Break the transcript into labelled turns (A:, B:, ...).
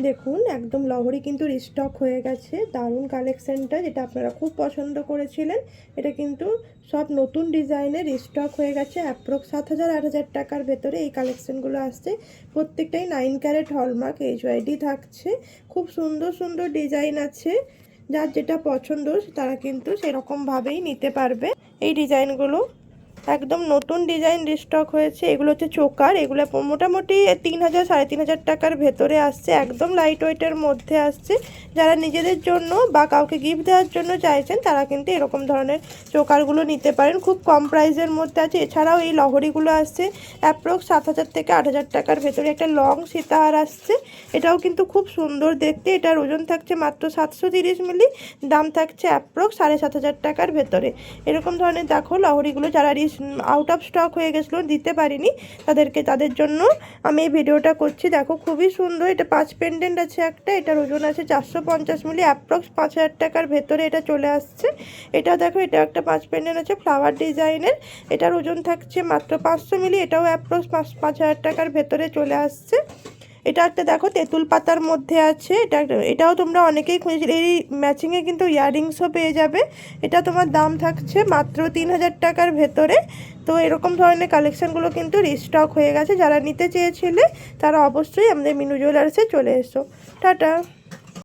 A: দেখুন একদম লহরি কিন্তু রিস্টক হয়ে গেছে। দারুণ কালেকশানটা, যেটা আপনারা খুব পছন্দ করেছিলেন। এটা কিন্তু সব নতুন ডিজাইনের রিস্টক হয়ে গেছে। অ্যাপ্রক্স 7,000-8,000 টাকার ভেতরে এই কালেকশানগুলো আসছে। প্রত্যেকটাই 9 ক্যারেট হলমার্ক এইচওয়াইডি থাকছে। খুব সুন্দর সুন্দর ডিজাইন আছে। যার যেটা পছন্দ তারা কিন্তু সেরকমভাবেই নিতে পারবে। এই ডিজাইনগুলো একদম নতুন ডিজাইন রিস্টক হয়েছে। এগুলো হচ্ছে চোকার। এগুলো মোটামুটি 3,000-3,500 টাকার ভেতরে আসছে। একদম লাইট ওয়েটের মধ্যে আসছে। যারা নিজেদের জন্য বা কাউকে গিফট দেওয়ার জন্য চাইছেন তারা কিন্তু এরকম ধরনের চোকারগুলো নিতে পারেন। খুব কম প্রাইসের মধ্যে আছে। এছাড়াও এই লহরিগুলো আসছে অ্যাপ্রক্স 7,000 থেকে 8,000 টাকার ভেতরে। একটা লং সীতাহার আসছে, এটাও কিন্তু খুব সুন্দর দেখতে। এটার ওজন থাকছে মাত্র 730 মিলি। দাম থাকছে অ্যাপ্রক্স 7,500 টাকার ভেতরে। এরকম ধরনের দেখো লহরিগুলো যারা আউট অফ স্টক হয়ে গেছিলো, দিতে পারিনি, তাদের জন্য আমি এই ভিডিওটা করছি। দেখো খুবই সুন্দর। এটা 5 পেন্ডেন্ট আছে একটা। এটার ওজন আছে 450 মিলি। অ্যাপ্রক্স 5,000 টাকার ভেতরে এটা চলে আসছে। এটা দেখো, এটা একটা 5 পেন্ডেন্ট আছে ফ্লাওয়ার ডিজাইনের। এটার ওজন থাকছে মাত্র 500 মিলি। এটাও অ্যাপ্রক্স 5,000 টাকার ভেতরে চলে আসছে। এটা একটা দেখো তেঁতুল পাতার মধ্যে আছে। এটাও তোমরা অনেকেই খুঁজেছিলে। এই ম্যাচিংয়ে কিন্তু ইয়াররিংসও পেয়ে যাবে। এটা তোমার দাম থাকছে মাত্র 3,000 টাকার ভেতরে। তো এরকম ধরনের কালেকশানগুলো কিন্তু রিস্টক হয়ে গেছে। যারা নিতে চেয়েছিলে তারা অবশ্যই আমাদের মিনু জুয়েলার্সে চলে এসো। টাটা।